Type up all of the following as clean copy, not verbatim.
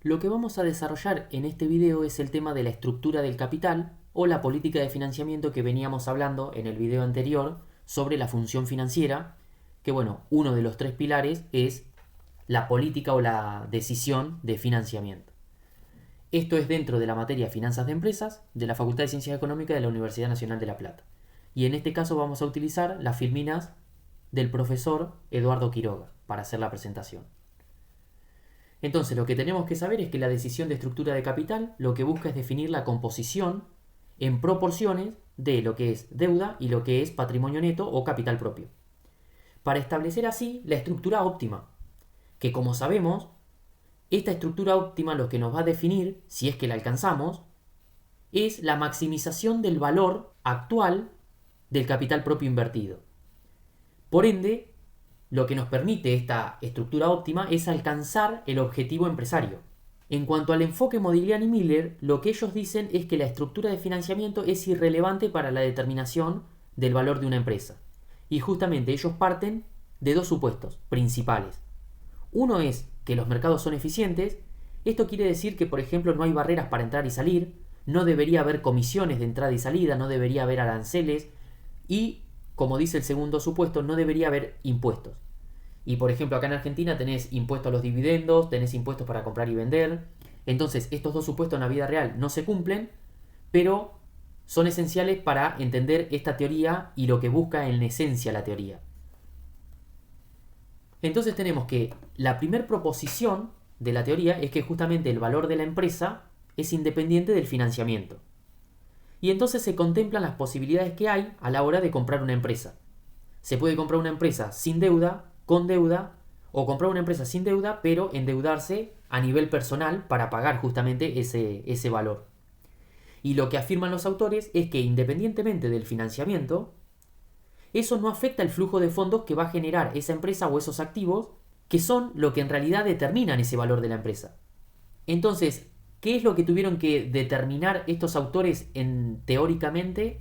Lo que vamos a desarrollar en este video es el tema de la estructura del capital o la política de financiamiento que veníamos hablando en el video anterior sobre la función financiera, que bueno, uno de los tres pilares es la política o la decisión de financiamiento. Esto es dentro de la materia Finanzas de Empresas de la Facultad de Ciencias Económicas de la Universidad Nacional de La Plata. Y en este caso vamos a utilizar las filminas del profesor Eduardo Quiroga para hacer la presentación. Entonces lo que tenemos que saber es que la decisión de estructura de capital lo que busca es definir la composición en proporciones de lo que es deuda y lo que es patrimonio neto o capital propio. Para establecer así la estructura óptima, que como sabemos, esta estructura óptima lo que nos va a definir, si es que la alcanzamos, es la maximización del valor actual del capital propio invertido. Por ende, lo que nos permite esta estructura óptima es alcanzar el objetivo empresario. En cuanto al enfoque Modigliani y Miller, lo que ellos dicen es que la estructura de financiamiento es irrelevante para la determinación del valor de una empresa. Y justamente ellos parten de dos supuestos principales. Uno es que los mercados son eficientes. Esto quiere decir que, por ejemplo, no hay barreras para entrar y salir, no debería haber comisiones de entrada y salida, no debería haber aranceles y, como dice el segundo supuesto, no debería haber impuestos. Y por ejemplo, acá en Argentina tenés impuestos a los dividendos, tenés impuestos para comprar y vender. Entonces, estos dos supuestos en la vida real no se cumplen, pero son esenciales para entender esta teoría y lo que busca en esencia la teoría. Entonces tenemos que la primera proposición de la teoría es que justamente el valor de la empresa es independiente del financiamiento. Y entonces se contemplan las posibilidades que hay a la hora de comprar una empresa. Se puede comprar una empresa sin deuda, con deuda, o comprar una empresa sin deuda, pero endeudarse a nivel personal para pagar justamente ese valor. Y lo que afirman los autores es que independientemente del financiamiento, eso no afecta el flujo de fondos que va a generar esa empresa o esos activos, que son lo que en realidad determinan ese valor de la empresa. Entonces, ¿qué es lo que tuvieron que determinar estos autores teóricamente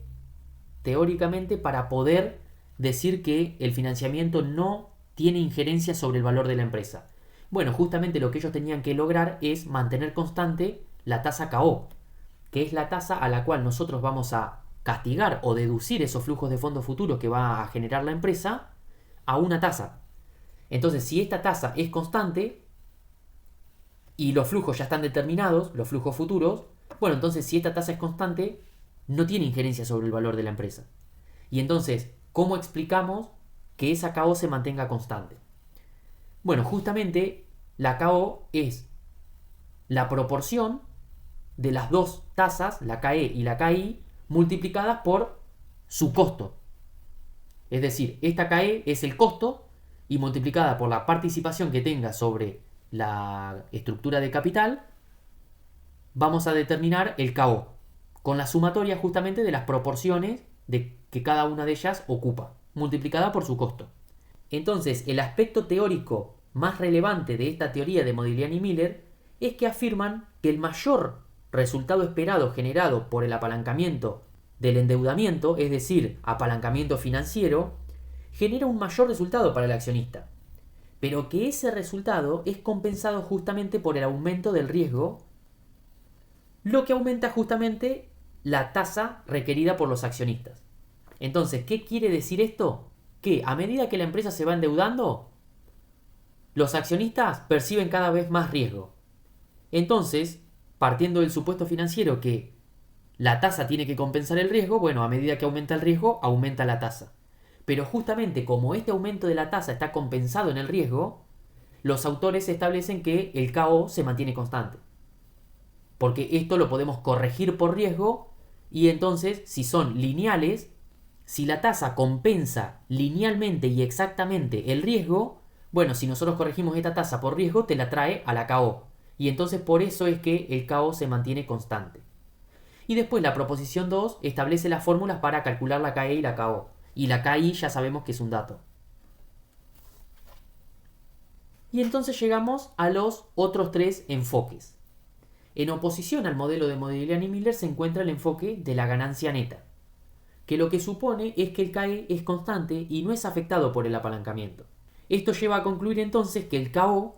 para poder decir que el financiamiento no tiene injerencia sobre el valor de la empresa? Bueno, justamente lo que ellos tenían que lograr es mantener constante la tasa KO, que es la tasa a la cual nosotros vamos a castigar o deducir esos flujos de fondos futuros que va a generar la empresa a una tasa. Entonces, si esta tasa es constante y los flujos ya están determinados, los flujos futuros, bueno, entonces si esta tasa es constante, no tiene injerencia sobre el valor de la empresa. Y entonces, ¿cómo explicamos que esa KO se mantenga constante? Bueno, justamente la KO es la proporción de las dos tasas, la KE y la KI, multiplicadas por su costo. Es decir, esta KE es el costo y multiplicada por la participación que tenga sobre la estructura de capital, vamos a determinar el KO, con la sumatoria justamente de las proporciones que cada una de ellas ocupa, multiplicada por su costo. Entonces, el aspecto teórico más relevante de esta teoría de Modigliani y Miller es que afirman que el mayor resultado esperado generado por el apalancamiento del endeudamiento, es decir, apalancamiento financiero, genera un mayor resultado para el accionista, pero que ese resultado es compensado justamente por el aumento del riesgo, lo que aumenta justamente la tasa requerida por los accionistas. Entonces, ¿qué quiere decir esto? Que a medida que la empresa se va endeudando, los accionistas perciben cada vez más riesgo. Entonces, partiendo del supuesto financiero que la tasa tiene que compensar el riesgo, bueno, a medida que aumenta el riesgo, aumenta la tasa. Pero justamente como este aumento de la tasa está compensado en el riesgo, los autores establecen que el KO se mantiene constante. Porque esto lo podemos corregir por riesgo y entonces, si son lineales, si la tasa compensa linealmente y exactamente el riesgo, bueno, si nosotros corregimos esta tasa por riesgo, te la trae a la KO. Y entonces por eso es que el KO se mantiene constante. Y después la proposición 2 establece las fórmulas para calcular la KE y la KO. Y la KI ya sabemos que es un dato. Y entonces llegamos a los otros tres enfoques. En oposición al modelo de Modigliani y Miller se encuentra el enfoque de la ganancia neta, que lo que supone es que el KE es constante y no es afectado por el apalancamiento. Esto lleva a concluir entonces que el KO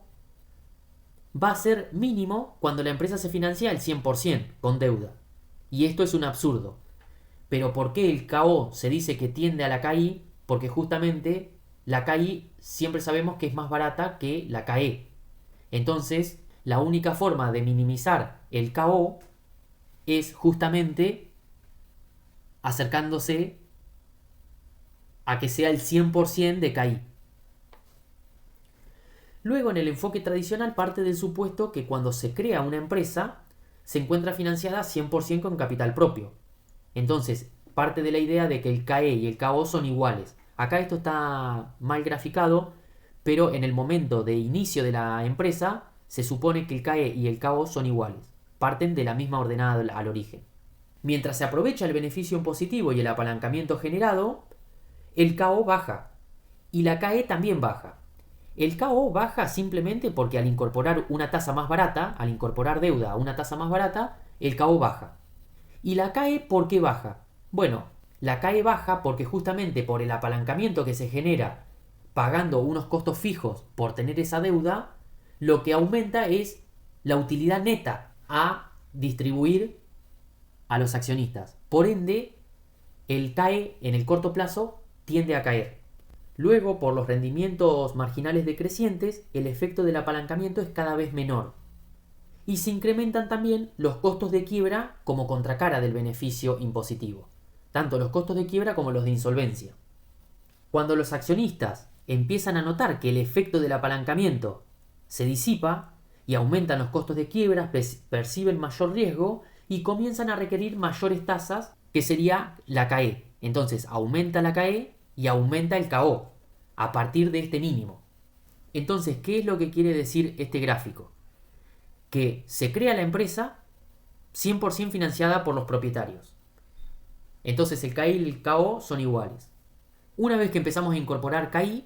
va a ser mínimo cuando la empresa se financia al 100% con deuda. Y esto es un absurdo. Pero ¿por qué el KO se dice que tiende a la KI? Porque justamente la KI siempre sabemos que es más barata que la KE. Entonces, la única forma de minimizar el KO es justamente acercándose a que sea el 100% de KI. Luego, en el enfoque tradicional parte del supuesto que cuando se crea una empresa se encuentra financiada 100% con capital propio. Entonces, parte de la idea de que el KE y el KO son iguales. Acá esto está mal graficado, pero en el momento de inicio de la empresa se supone que el KE y el KO son iguales. Parten de la misma ordenada al origen. Mientras se aprovecha el beneficio impositivo y el apalancamiento generado, el KO baja y la KE también baja. El KO baja simplemente porque al incorporar una tasa más barata, al incorporar deuda a una tasa más barata, el KO baja. ¿Y la KE por qué baja? Bueno, la KE baja porque justamente por el apalancamiento que se genera pagando unos costos fijos por tener esa deuda, lo que aumenta es la utilidad neta a distribuir a los accionistas. Por ende, el KE en el corto plazo tiende a caer. Luego, por los rendimientos marginales decrecientes, el efecto del apalancamiento es cada vez menor. Y se incrementan también los costos de quiebra como contracara del beneficio impositivo. Tanto los costos de quiebra como los de insolvencia. Cuando los accionistas empiezan a notar que el efecto del apalancamiento se disipa y aumentan los costos de quiebra, perciben mayor riesgo y comienzan a requerir mayores tasas, que sería la KE. Entonces aumenta la KE y aumenta el KO a partir de este mínimo. Entonces, ¿qué es lo que quiere decir este gráfico? Que se crea la empresa 100% financiada por los propietarios. Entonces el KI y el KO son iguales. Una vez que empezamos a incorporar KI,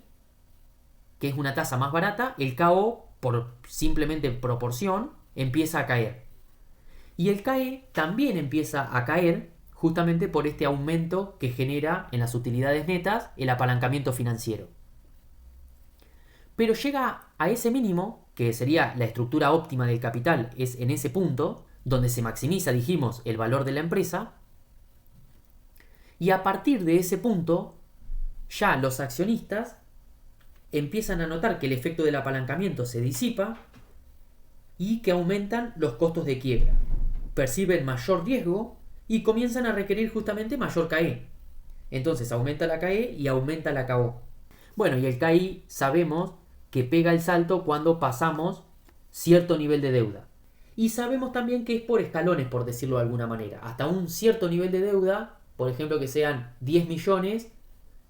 que es una tasa más barata, el KO, por simplemente proporción, empieza a caer. Y el KE también empieza a caer justamente por este aumento que genera en las utilidades netas el apalancamiento financiero. Pero llega a ese mínimo, que sería la estructura óptima del capital, es en ese punto, donde se maximiza, dijimos, el valor de la empresa, y a partir de ese punto, ya los accionistas empiezan a notar que el efecto del apalancamiento se disipa y que aumentan los costos de quiebra, perciben mayor riesgo y comienzan a requerir justamente mayor KE. Entonces aumenta la KE y aumenta la KO. Bueno, y el KI sabemos que pega el salto cuando pasamos cierto nivel de deuda. Y sabemos también que es por escalones, por decirlo de alguna manera. Hasta un cierto nivel de deuda, por ejemplo que sean 10 millones,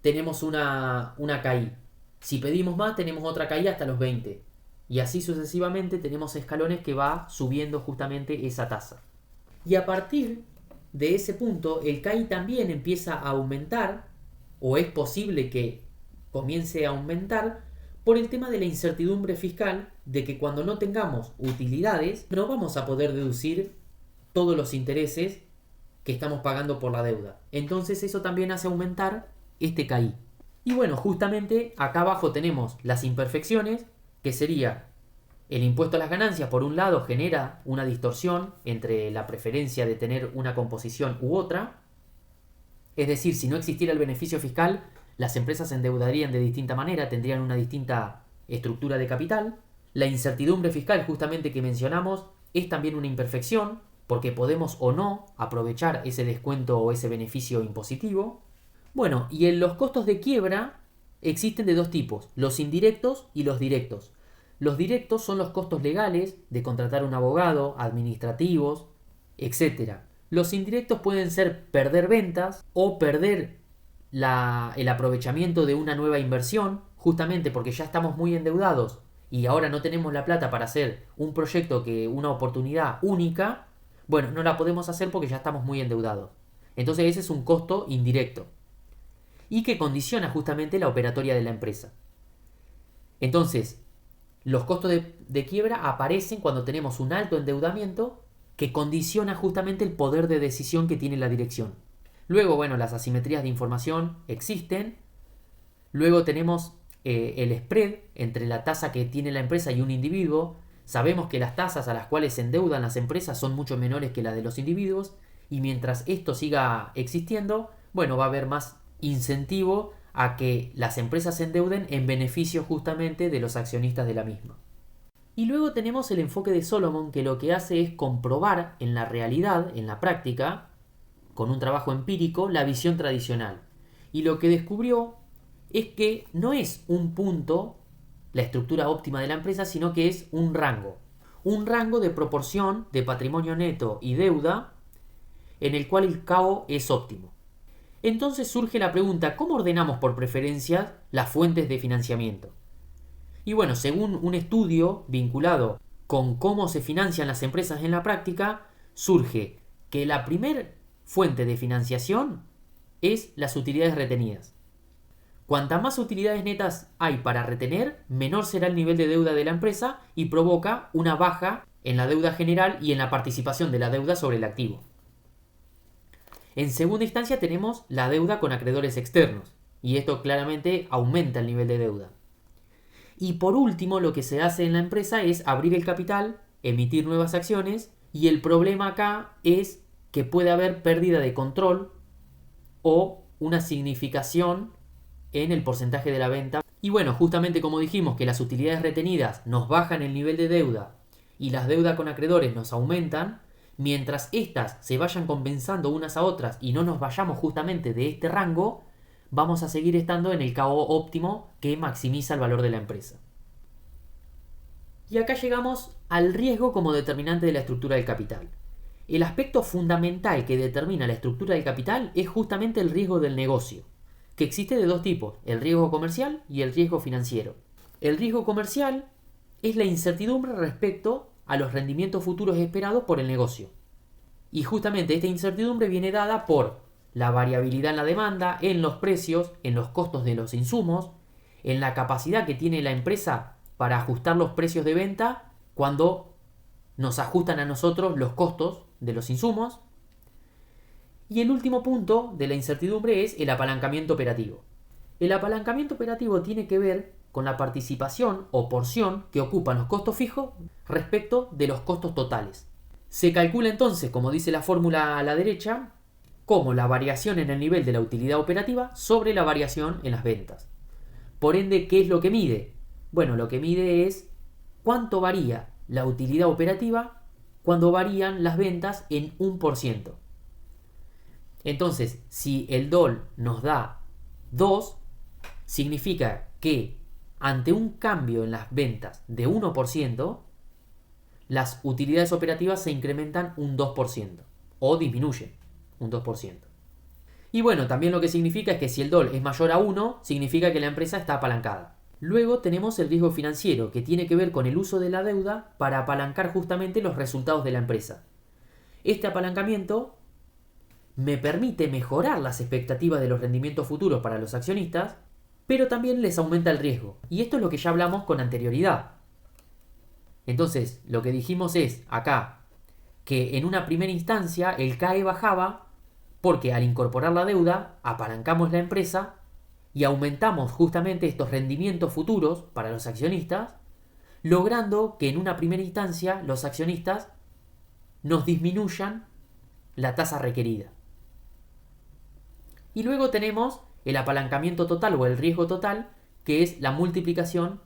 tenemos una KI. Si pedimos más, tenemos otra KI hasta los 20. Y así sucesivamente tenemos escalones que va subiendo justamente esa tasa. Y a partir de ese punto, el KI también empieza a aumentar, o es posible que comience a aumentar, por el tema de la incertidumbre fiscal, de que cuando no tengamos utilidades, no vamos a poder deducir todos los intereses que estamos pagando por la deuda. Entonces eso también hace aumentar este KI. Y bueno, justamente acá abajo tenemos las imperfecciones, que sería el impuesto a las ganancias, por un lado, genera una distorsión entre la preferencia de tener una composición u otra. Es decir, si no existiera el beneficio fiscal, las empresas se endeudarían de distinta manera, tendrían una distinta estructura de capital. La incertidumbre fiscal, justamente que mencionamos, es también una imperfección, porque podemos o no aprovechar ese descuento o ese beneficio impositivo. Bueno, y en los costos de quiebra existen de dos tipos, los indirectos y los directos. Los directos son los costos legales de contratar un abogado, administrativos, etc. Los indirectos pueden ser perder ventas o perder el aprovechamiento de una nueva inversión, justamente porque ya estamos muy endeudados y ahora no tenemos la plata para hacer un proyecto, una oportunidad única. Bueno, no la podemos hacer porque ya estamos muy endeudados. Entonces ese es un costo indirecto y que condiciona justamente la operatoria de la empresa. Entonces, los costos de quiebra aparecen cuando tenemos un alto endeudamiento que condiciona justamente el poder de decisión que tiene la dirección. Luego, bueno, las asimetrías de información existen. Luego tenemos el spread entre la tasa que tiene la empresa y un individuo, Sabemos que las tasas a las cuales se endeudan las empresas son mucho menores que las de los individuos, y mientras esto siga existiendo, bueno, va a haber más incentivo a que las empresas se endeuden en beneficio justamente de los accionistas de la misma. Y luego tenemos el enfoque de Solomon, que lo que hace es comprobar en la realidad, en la práctica, con un trabajo empírico, la visión tradicional. Y lo que descubrió es que no es un punto la estructura óptima de la empresa, sino que es un rango de proporción de patrimonio neto y deuda en el cual el CAO es óptimo. Entonces surge la pregunta, ¿cómo ordenamos por preferencia las fuentes de financiamiento? Y bueno, según un estudio vinculado con cómo se financian las empresas en la práctica, surge que la primer fuente de financiación es las utilidades retenidas. Cuanta más utilidades netas hay para retener, menor será el nivel de deuda de la empresa y provoca una baja en la deuda general y en la participación de la deuda sobre el activo. En segunda instancia tenemos la deuda con acreedores externos, y esto claramente aumenta el nivel de deuda. Y por último, lo que se hace en la empresa es abrir el capital, emitir nuevas acciones, y el problema acá es que puede haber pérdida de control o una significación en el porcentaje de la venta. Y bueno, justamente como dijimos que las utilidades retenidas nos bajan el nivel de deuda y las deudas con acreedores nos aumentan, mientras éstas se vayan compensando unas a otras y no nos vayamos justamente de este rango, vamos a seguir estando en el CAO óptimo que maximiza el valor de la empresa. Y acá llegamos al riesgo como determinante de la estructura del capital. El aspecto fundamental que determina la estructura del capital es justamente el riesgo del negocio, que existe de dos tipos, el riesgo comercial y el riesgo financiero. El riesgo comercial es la incertidumbre respecto a los rendimientos futuros esperados por el negocio. Y justamente esta incertidumbre viene dada por la variabilidad en la demanda, en los precios, en los costos de los insumos, en la capacidad que tiene la empresa para ajustar los precios de venta cuando nos ajustan a nosotros los costos de los insumos. Y el último punto de la incertidumbre es el apalancamiento operativo. El apalancamiento operativo tiene que ver con la participación o porción que ocupan los costos fijos respecto de los costos totales. Se calcula entonces, como dice la fórmula a la derecha, como la variación en el nivel de la utilidad operativa sobre la variación en las ventas. Por ende, ¿qué es lo que mide? Bueno, lo que mide es cuánto varía la utilidad operativa cuando varían las ventas en 1%. Entonces, si el DOL nos da 2, significa que ante un cambio en las ventas de 1%, las utilidades operativas se incrementan un 2% o disminuyen un 2%. Y bueno, también lo que significa es que si el DOL es mayor a 1, significa que la empresa está apalancada. Luego tenemos el riesgo financiero, que tiene que ver con el uso de la deuda para apalancar justamente los resultados de la empresa. Este apalancamiento me permite mejorar las expectativas de los rendimientos futuros para los accionistas, pero también les aumenta el riesgo. Y esto es lo que ya hablamos con anterioridad. Entonces, lo que dijimos es acá que en una primera instancia el CAE bajaba porque al incorporar la deuda apalancamos la empresa y aumentamos justamente estos rendimientos futuros para los accionistas, logrando que en una primera instancia los accionistas nos disminuyan la tasa requerida. Y luego tenemos el apalancamiento total o el riesgo total, que es la multiplicación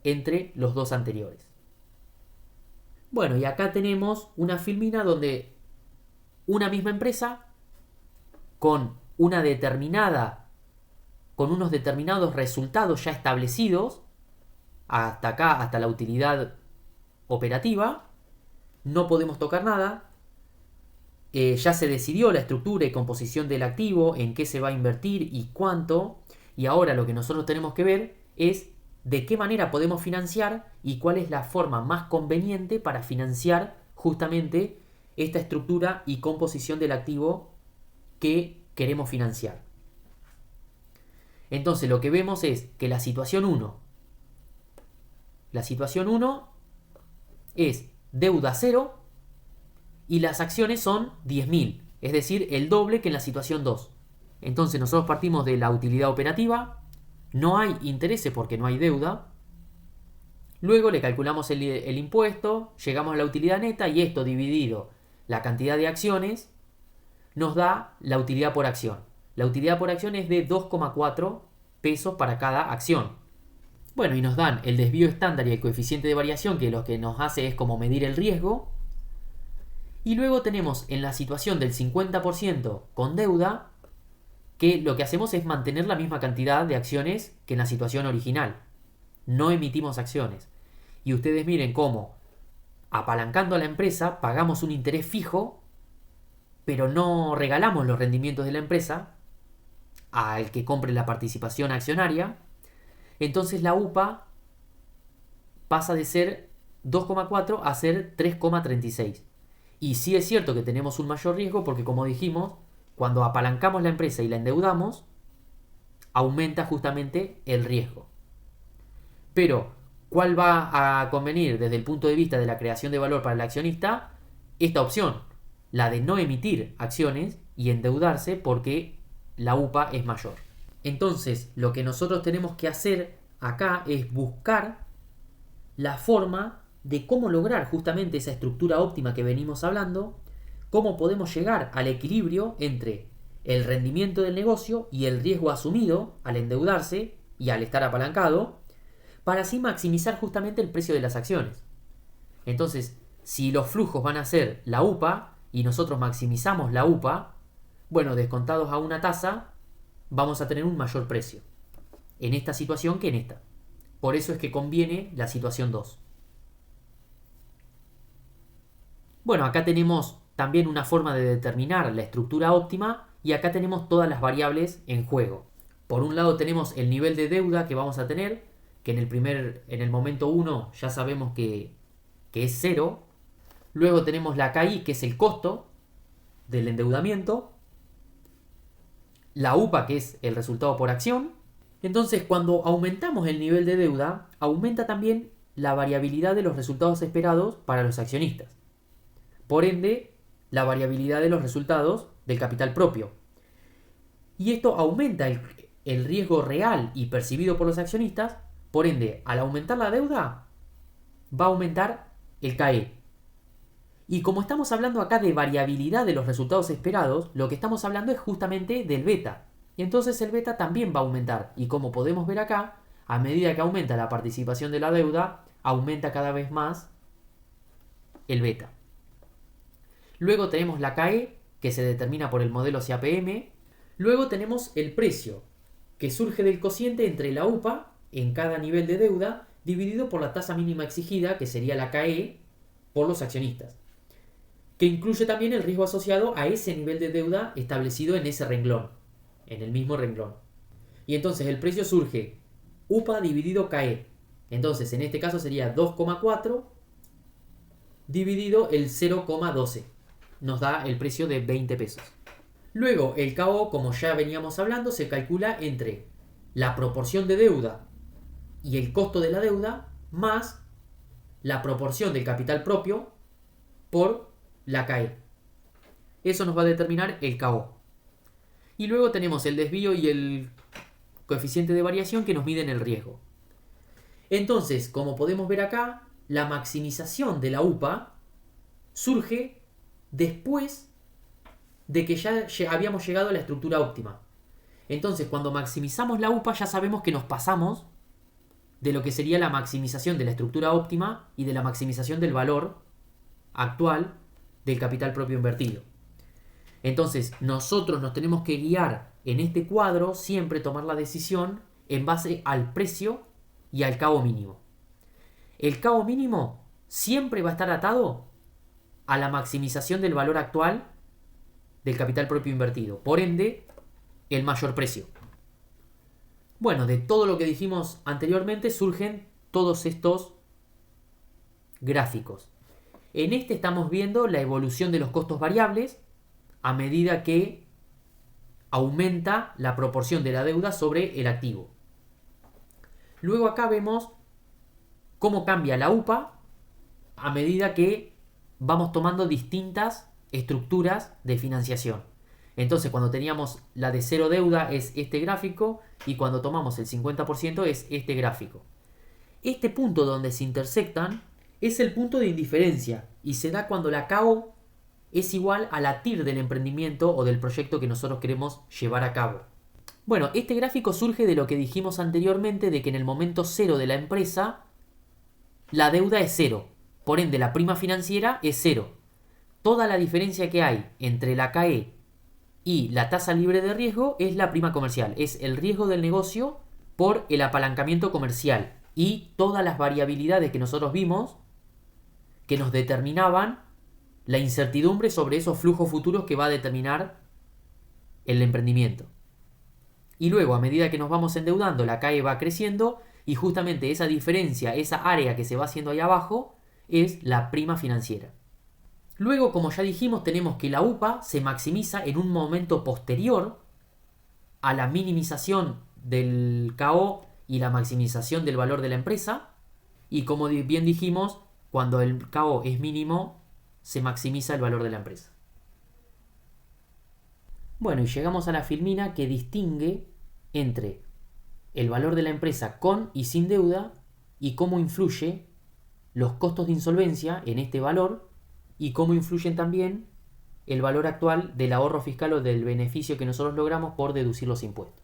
entre los dos anteriores. Bueno, y acá tenemos una filmina donde una misma empresa con unos determinados resultados ya establecidos, hasta acá, hasta la utilidad operativa, no podemos tocar nada. Ya se decidió la estructura y composición del activo, en qué se va a invertir y cuánto, y ahora lo que nosotros tenemos que ver es de qué manera podemos financiar y cuál es la forma más conveniente para financiar justamente esta estructura y composición del activo que queremos financiar. Entonces lo que vemos es que la situación 1 es deuda 0 y las acciones son 10.000, es decir, el doble que en la situación 2. Entonces nosotros partimos de la utilidad operativa, no hay intereses porque no hay deuda, Luego le calculamos el impuesto, llegamos a la utilidad neta y esto dividido la cantidad de acciones nos da la utilidad por acción. La utilidad por acción es de 2,4 pesos para cada acción. Bueno, y nos dan el desvío estándar y el coeficiente de variación, que lo que nos hace es como medir el riesgo. Y luego tenemos en la situación del 50% con deuda, que lo que hacemos es mantener la misma cantidad de acciones que en la situación original. No emitimos acciones. Y ustedes miren cómo, apalancando a la empresa, pagamos un interés fijo, pero no regalamos los rendimientos de la empresa al que compre la participación accionaria. Entonces la UPA pasa de ser 2,4 a ser 3,36. Y sí es cierto que tenemos un mayor riesgo porque, como dijimos, cuando apalancamos la empresa y la endeudamos, aumenta justamente el riesgo. Pero, ¿cuál va a convenir desde el punto de vista de la creación de valor para el accionista? Esta opción, la de no emitir acciones y endeudarse porque la UPA es mayor. Entonces, lo que nosotros tenemos que hacer acá es buscar la forma de cómo lograr justamente esa estructura óptima que venimos hablando, cómo podemos llegar al equilibrio entre el rendimiento del negocio y el riesgo asumido al endeudarse y al estar apalancado, para así maximizar justamente el precio de las acciones. Entonces, si los flujos van a ser la UPA y nosotros maximizamos la UPA, bueno, descontados a una tasa, vamos a tener un mayor precio en esta situación que en esta. Por eso es que conviene la situación 2. Bueno, acá tenemos también una forma de determinar la estructura óptima y acá tenemos todas las variables en juego. Por un lado tenemos el nivel de deuda que vamos a tener, que en el momento 1 ya sabemos que es 0. Luego tenemos la KI, que es el costo del endeudamiento. La UPA, que es el resultado por acción. Entonces, cuando aumentamos el nivel de deuda, aumenta también la variabilidad de los resultados esperados para los accionistas. Por ende, la variabilidad de los resultados del capital propio. Y esto aumenta el riesgo real y percibido por los accionistas. Por ende, al aumentar la deuda, va a aumentar el KE. Y como estamos hablando acá de variabilidad de los resultados esperados, lo que estamos hablando es justamente del beta. Y entonces el beta también va a aumentar. Y como podemos ver acá, a medida que aumenta la participación de la deuda, aumenta cada vez más el beta. Luego tenemos la KE, que se determina por el modelo CAPM. Luego tenemos el precio, que surge del cociente entre la UPA en cada nivel de deuda, dividido por la tasa mínima exigida, que sería la KE, por los accionistas, que incluye también el riesgo asociado a ese nivel de deuda establecido en ese renglón, en el mismo renglón. Y entonces el precio surge UPA dividido KE. Entonces en este caso sería 2,4 dividido el 0,12. Nos da el precio de 20 pesos. Luego el KO, como ya veníamos hablando, se calcula entre la proporción de deuda y el costo de la deuda más la proporción del capital propio por la KE. Eso nos va a determinar el KO. Y luego tenemos el desvío y el coeficiente de variación que nos miden el riesgo. Entonces, como podemos ver acá, la maximización de la UPA surge después de que ya habíamos llegado a la estructura óptima. Entonces, cuando maximizamos la UPA ya sabemos que nos pasamos de lo que sería la maximización de la estructura óptima y de la maximización del valor actual del capital propio invertido. Entonces, nosotros nos tenemos que guiar en este cuadro, siempre tomar la decisión en base al precio y al KO mínimo. El KO mínimo siempre va a estar atado a la maximización del valor actual del capital propio invertido. Por ende, el mayor precio. Bueno, de todo lo que dijimos anteriormente surgen todos estos gráficos. En este estamos viendo la evolución de los costos variables a medida que aumenta la proporción de la deuda sobre el activo. Luego acá vemos cómo cambia la UPA a medida que vamos tomando distintas estructuras de financiación. Entonces, cuando teníamos la de cero deuda es este gráfico y cuando tomamos el 50% es este gráfico. Este punto donde se intersectan es el punto de indiferencia y se da cuando la KO es igual a la TIR del emprendimiento o del proyecto que nosotros queremos llevar a cabo. Bueno, este gráfico surge de lo que dijimos anteriormente, de que en el momento cero de la empresa la deuda es cero, por ende la prima financiera es cero. Toda la diferencia que hay entre la KE y la tasa libre de riesgo es la prima comercial, es el riesgo del negocio por el apalancamiento comercial y todas las variabilidades que nosotros vimos que nos determinaban la incertidumbre sobre esos flujos futuros que va a determinar el emprendimiento. Y luego, a medida que nos vamos endeudando, la CAE va creciendo y justamente esa diferencia, esa área que se va haciendo ahí abajo, es la prima financiera. Luego, como ya dijimos, tenemos que la UPA se maximiza en un momento posterior a la minimización del KO y la maximización del valor de la empresa. Y como bien dijimos, cuando el KO es mínimo, se maximiza el valor de la empresa. Bueno, y llegamos a la filmina que distingue entre el valor de la empresa con y sin deuda y cómo influye los costos de insolvencia en este valor y cómo influyen también el valor actual del ahorro fiscal o del beneficio que nosotros logramos por deducir los impuestos.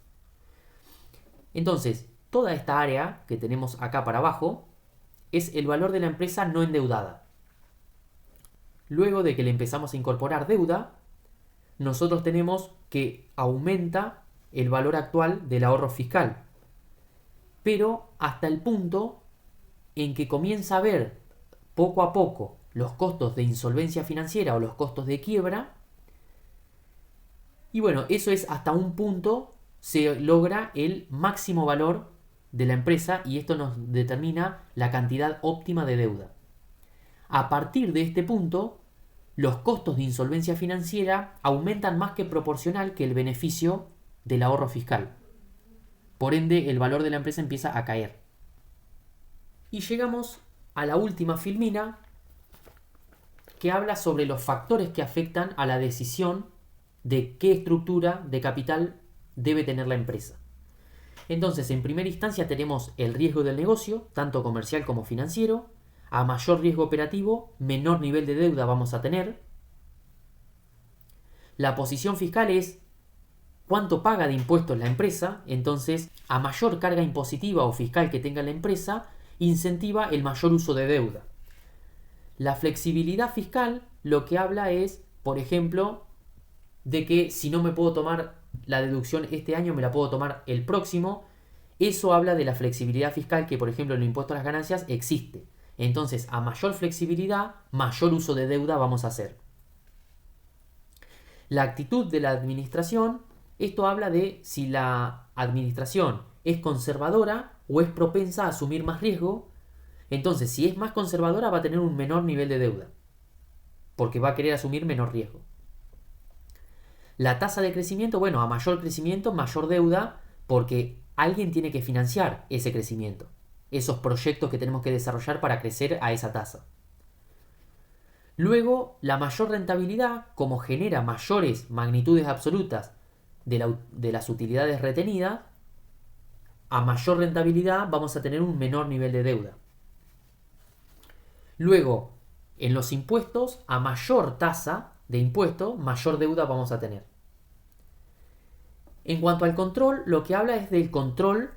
Entonces, toda esta área que tenemos acá para abajo es el valor de la empresa no endeudada. Luego de que le empezamos a incorporar deuda, nosotros tenemos que aumenta el valor actual del ahorro fiscal, pero hasta el punto en que comienza a ver poco a poco los costos de insolvencia financiera o los costos de quiebra, y bueno, eso es hasta un punto se logra el máximo valor de la empresa y esto nos determina la cantidad óptima de deuda. A partir de este punto, los costos de insolvencia financiera aumentan más que proporcional que el beneficio del ahorro fiscal. Por ende, el valor de la empresa empieza a caer. Y llegamos a la última filmina, que habla sobre los factores que afectan a la decisión de qué estructura de capital debe tener la empresa. Entonces, en primera instancia tenemos el riesgo del negocio, tanto comercial como financiero. A mayor riesgo operativo, menor nivel de deuda vamos a tener. La posición fiscal es cuánto paga de impuestos la empresa. Entonces, a mayor carga impositiva o fiscal que tenga la empresa, incentiva el mayor uso de deuda. La flexibilidad fiscal lo que habla es, por ejemplo, de que si no me puedo tomar la deducción este año, me la puedo tomar el próximo. Eso habla de la flexibilidad fiscal que, por ejemplo, en el impuesto a las ganancias existe. Entonces, a mayor flexibilidad, mayor uso de deuda vamos a hacer. La actitud de la administración, esto habla de si la administración es conservadora o es propensa a asumir más riesgo. Entonces, si es más conservadora, va a tener un menor nivel de deuda, porque va a querer asumir menor riesgo. La tasa de crecimiento, bueno, a mayor crecimiento, mayor deuda, porque alguien tiene que financiar ese crecimiento, esos proyectos que tenemos que desarrollar para crecer a esa tasa. Luego, la mayor rentabilidad, como genera mayores magnitudes absolutas de las utilidades retenidas, a mayor rentabilidad vamos a tener un menor nivel de deuda. Luego, en los impuestos, a mayor tasa de impuesto, mayor deuda vamos a tener. En cuanto al control, lo que habla es del control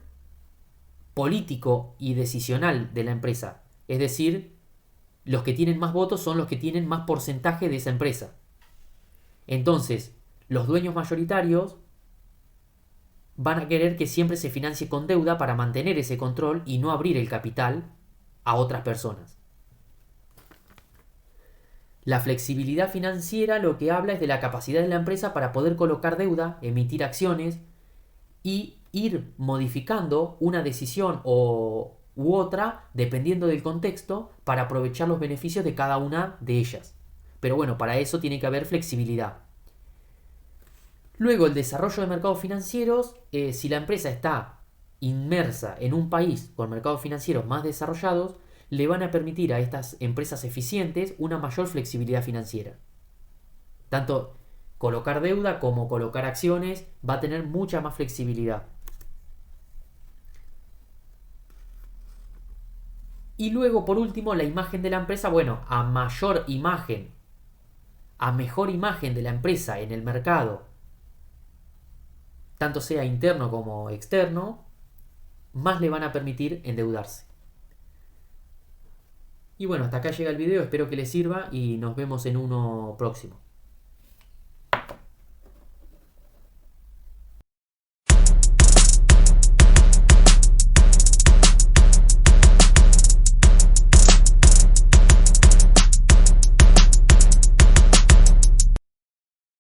político y decisional de la empresa. Es decir, los que tienen más votos son los que tienen más porcentaje de esa empresa. Entonces, los dueños mayoritarios van a querer que siempre se financie con deuda para mantener ese control y no abrir el capital a otras personas. La flexibilidad financiera lo que habla es de la capacidad de la empresa para poder colocar deuda, emitir acciones y ir modificando una decisión u otra dependiendo del contexto para aprovechar los beneficios de cada una de ellas. Pero bueno, para eso tiene que haber flexibilidad. Luego, el desarrollo de mercados financieros, si la empresa está inmersa en un país con mercados financieros más desarrollados, le van a permitir a estas empresas eficientes una mayor flexibilidad financiera. Tanto colocar deuda como colocar acciones va a tener mucha más flexibilidad. Y luego, por último, la imagen de la empresa. Bueno, a mayor imagen, a mejor imagen de la empresa en el mercado, tanto sea interno como externo, más le van a permitir endeudarse. Y bueno, hasta acá llega el video, espero que les sirva y nos vemos en uno próximo.